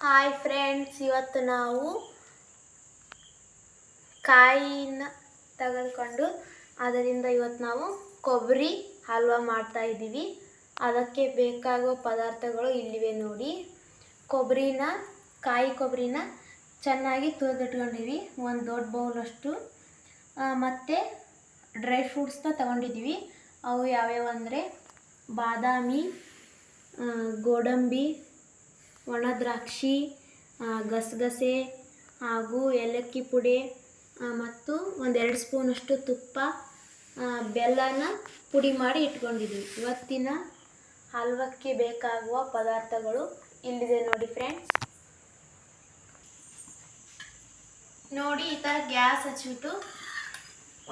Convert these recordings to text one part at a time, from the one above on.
Hi friends, ಇವತ್ತು ನಾವು ಕಾಯಿನ ತೆಗೆದುಕೊಂಡು ಅದರಿಂದ ಇವತ್ತು ನಾವು ಕೊಬ್ಬರಿ ಹಲ್ವಾ ಮಾಡ್ತಾ ಇದ್ದೀವಿ. ಅದಕ್ಕೆ ಬೇಕಾಗುವ ಪದಾರ್ಥಗಳು ಇಲ್ಲಿವೆ ನೋಡಿ. ಕಾಯಿ ಕೊಬ್ಬರಿನ ಚೆನ್ನಾಗಿ ತುರಿದಿಟ್ಕೊಂಡಿವಿ, ಒಂದು ದೊಡ್ಡ ಬೌಲಷ್ಟು. ಮತ್ತು ಡ್ರೈ ಫ್ರೂಟ್ಸ್ನ ತಗೊಂಡಿದ್ದೀವಿ. ಅವು ಯಾವ್ಯಾವ ಅಂದರೆ ಬಾದಾಮಿ, ಗೋಡಂಬಿ, ಒಣ ದ್ರಾಕ್ಷಿ, ಗಸಗಸೆ ಹಾಗೂ ಏಲಕ್ಕಿ ಪುಡಿ ಮತ್ತು 1-2 ಸ್ಪೂನಷ್ಟು ತುಪ್ಪ, ಬೆಲ್ಲನ ಪುಡಿ ಮಾಡಿ ಇಟ್ಕೊಂಡಿದ್ದೀವಿ. ಇವತ್ತಿನ ಹಲ್ವಕ್ಕೆ ಬೇಕಾಗುವ ಪದಾರ್ಥಗಳು ಇಲ್ಲಿದೆ ನೋಡಿ ಫ್ರೆಂಡ್ಸ್. ನೋಡಿ, ಈ ಥರ ಗ್ಯಾಸ್ ಹಚ್ಚಿಬಿಟ್ಟು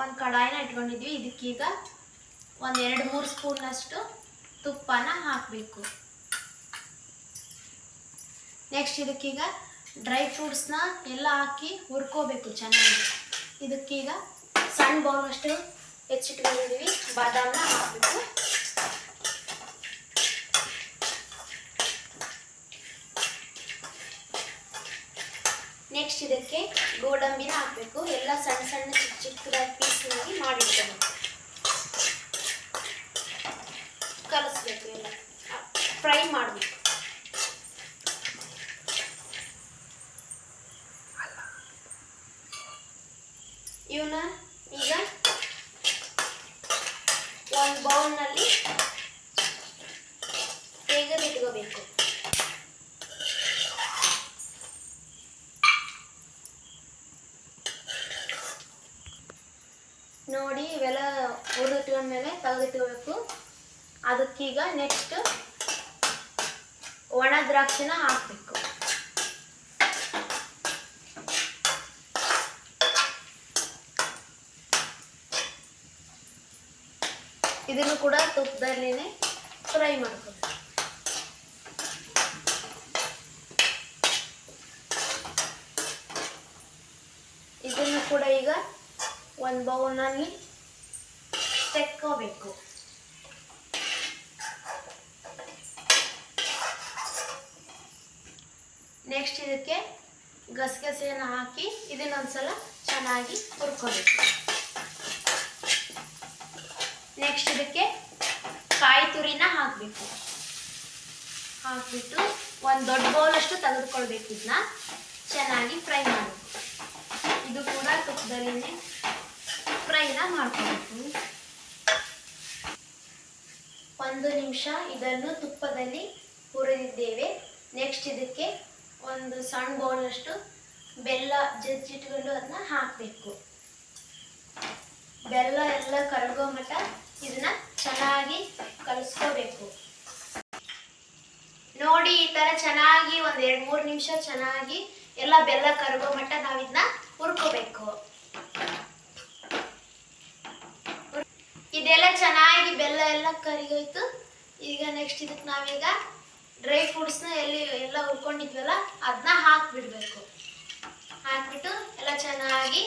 ಒಂದು ಕಡಾಯಿನ ಇಟ್ಕೊಂಡಿದ್ವಿ. ಇದಕ್ಕೀಗ 1-2-3 ಸ್ಪೂನಷ್ಟು ತುಪ್ಪನ ಹಾಕಬೇಕು. ನೆಕ್ಸ್ಟ್ ಇದಕ್ಕೀಗ ಡ್ರೈ ಫ್ರೂಟ್ಸ್ನ ಎಲ್ಲ ಹಾಕಿ ಹುರ್ಕೋಬೇಕು ಚೆನ್ನಾಗಿ. ಇದಕ್ಕೀಗ ಸಣ್ಣ ಬೌಲಷ್ಟು ಹೆಚ್ಚಿಟ್ಕೊಂಡಿದ್ದೀವಿ, ಬಾದಾಮನ್ನ ಹಾಕಬೇಕು. ನೆಕ್ಸ್ಟ್ ಇದಕ್ಕೆ ಗೋಡಂಬಿನ ಹಾಕಬೇಕು. ಎಲ್ಲ ಸಣ್ಣ ಸಣ್ಣ ಚಿಕ್ಕದಾಗಿ ಪೀಸ್ನಾಗಿ ಮಾಡಿಡ್ಬೇಕು. ಕಲಿಸ್ಬೇಕು, ಎಲ್ಲ ಫ್ರೈ ಮಾಡಬೇಕು. ಇವನ್ನ ಈಗ ಒಂದು ಬೌಲ್ನಲ್ಲಿ ತೆಗೆದಿಟ್ಕೋಬೇಕು. ನೋಡಿ, ಇವೆಲ್ಲ ಹುರಿದಿಟ್ಕೊಂಡ್ಮೇಲೆ ತೆಗೆದಿಟ್ಕೋಬೇಕು. ಅದಕ್ಕೀಗ ನೆಕ್ಸ್ಟ್ ಒಣ ದ್ರಾಕ್ಷಿನ ಹಾಕಬೇಕು. ಇದನ್ನು ಕೂಡ ತುಪ್ಪದಲ್ಲಿನೇ ಫ್ರೈ ಮಾಡ್ಕೋಬೇಕು. ಇದನ್ನು ಕೂಡ ಈಗ ಒಂದು ಬೌಲ್ನಲ್ಲಿ ತೆಕ್ಕೋಬೇಕು. ನೆಕ್ಸ್ಟ್ ಇದಕ್ಕೆ ಗಸಗಸೆಯನ್ನು ಹಾಕಿ ಇದನ್ನೊಂದ್ಸಲ ಚೆನ್ನಾಗಿ ಹುರ್ಕೋಬೇಕು. ನೆಕ್ಸ್ಟ್ ಇದಕ್ಕೆ ಕಾಯಿ ತುರಿನ ಹಾಕಬೇಕು. ಹಾಕ್ಬಿಟ್ಟು ಒಂದು ದೊಡ್ಡ ಬೌಲಷ್ಟು ತೆಗೆದುಕೊಳ್ಬೇಕು. ಇದನ್ನ ಚೆನ್ನಾಗಿ ಫ್ರೈ ಮಾಡಬೇಕು. ಇದು ಕೂಡ ತುಪ್ಪದಲ್ಲಿನೇ ಫ್ರೈನ ಮಾಡ್ಕೋಬೇಕು. 1 ನಿಮಿಷ ಇದನ್ನು ತುಪ್ಪದಲ್ಲಿ ಹುರಿದಿದ್ದೇವೆ. ನೆಕ್ಸ್ಟ್ ಇದಕ್ಕೆ ಒಂದು ಸಣ್ಣ ಬೌಲಷ್ಟು ಬೆಲ್ಲ ಜಜ್ಜಿಟ್ಕೊಂಡು ಅದನ್ನ ಹಾಕಬೇಕು. ಬೆಲ್ಲ ಎಲ್ಲ ಕರಗೋ ಮಟ್ಟ ಇದನ್ನ ಚೆನ್ನಾಗಿ ಕಲಿಸ್ಕೋಬೇಕು. ನೋಡಿ, ಈ ತರ ಚೆನ್ನಾಗಿ 1-2-3 ನಿಮಿಷ ಚೆನ್ನಾಗಿ ಎಲ್ಲ ಬೆಲ್ಲ ಕರಗೋ ಮಟ್ಟ ನಾವು ಇದನ್ನ ಹುರ್ಕೋಬೇಕು. ಇದೆಲ್ಲ ಚೆನ್ನಾಗಿ ಬೆಲ್ಲ ಎಲ್ಲ ಕರಿಗೋಯ್ತು. ಈಗ ನೆಕ್ಸ್ಟ್ ಇದಕ್ಕೆ ನಾವೀಗ ಡ್ರೈ ಫ್ರೂಟ್ಸ್ನ ಎಲ್ಲ ಹುರ್ಕೊಂಡಿದ್ವಲ್ಲ ಅದನ್ನ ಹಾಕ್ಬಿಡ್ಬೇಕು. ಹಾಕ್ಬಿಟ್ಟು ಎಲ್ಲ ಚೆನ್ನಾಗಿ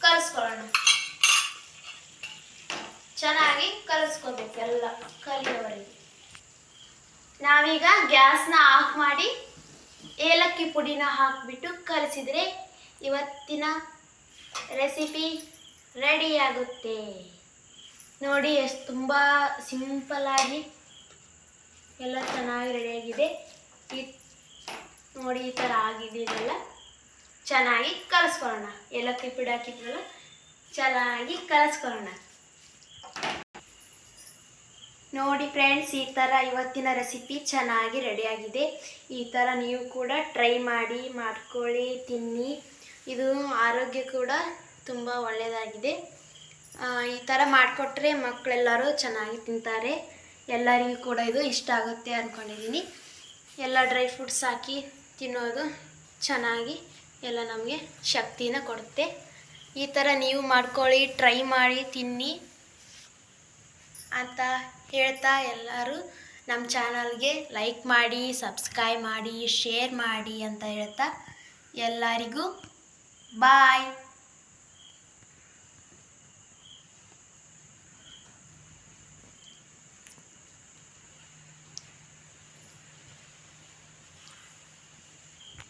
ಕಲಿಸ್ಕೊಳ್ಳೋಣ. ಚೆನ್ನಾಗಿ ಕಲಿಸ್ಕೋಬೇಕು, ಎಲ್ಲ ಕಲಿಯೋವರೆಗೆ. ನಾವೀಗ ಗ್ಯಾಸ್ನ ಆಫ್ ಮಾಡಿ ಏಲಕ್ಕಿ ಪುಡಿನ ಹಾಕಿಬಿಟ್ಟು ಕಲಿಸಿದ್ರೆ ಇವತ್ತಿನ ರೆಸಿಪಿ ರೆಡಿ ಆಗುತ್ತೆ. ನೋಡಿ, ಎಷ್ಟು ತುಂಬ ಸಿಂಪಲ್ಲಾಗಿ ಎಲ್ಲ ಚೆನ್ನಾಗಿ ರೆಡಿಯಾಗಿದೆ. ನೋಡಿ, ಈ ಥರ ಆಗಿದೆ. ಇದೆಲ್ಲ ಚೆನ್ನಾಗಿ ಕಲಿಸ್ಕೊಳ್ಳೋಣ. ಏಲಕ್ಕಿ ಪುಡಿ ಹಾಕಿದ್ವಲ್ಲ, ಚೆನ್ನಾಗಿ ಕಲಿಸ್ಕೊಳ್ಳೋಣ. ನೋಡಿ ಫ್ರೆಂಡ್ಸ್, ಈ ಥರ ಇವತ್ತಿನ ರೆಸಿಪಿ ಚೆನ್ನಾಗಿ ರೆಡಿಯಾಗಿದೆ. ಈ ಥರ ನೀವು ಕೂಡ ಟ್ರೈ ಮಾಡ್ಕೊಳ್ಳಿ, ತಿನ್ನಿ. ಇದು ಆರೋಗ್ಯ ಕೂಡ ತುಂಬ ಒಳ್ಳೆಯದಾಗಿದೆ. ಈ ಥರ ಮಾಡಿಕೊಟ್ರೆ ಮಕ್ಕಳೆಲ್ಲರೂ ಚೆನ್ನಾಗಿ ತಿಂತಾರೆ. ಎಲ್ಲರಿಗೂ ಕೂಡ ಇದು ಇಷ್ಟ ಆಗುತ್ತೆ ಅಂದ್ಕೊಂಡಿದ್ದೀನಿ. ಎಲ್ಲ ಡ್ರೈ ಫ್ರೂಟ್ಸ್ ಹಾಕಿ ತಿನ್ನೋದು ಚೆನ್ನಾಗಿ ಎಲ್ಲ ನಮಗೆ ಶಕ್ತಿನ ಕೊಡುತ್ತೆ. ಈ ಥರ ನೀವು ಮಾಡ್ಕೊಳ್ಳಿ, ಟ್ರೈ ಮಾಡಿ ತಿನ್ನಿ ಅಂತ ಹೇಳ್ತಾ, ಎಲ್ಲರೂ ನಮ್ಮ ಚಾನಲ್ಗೆ ಲೈಕ್ ಮಾಡಿ, ಸಬ್ಸ್ಕ್ರೈಬ್ ಮಾಡಿ, ಶೇರ್ ಮಾಡಿ ಅಂತ ಹೇಳ್ತಾ ಎಲ್ಲರಿಗೂ ಬಾಯ್.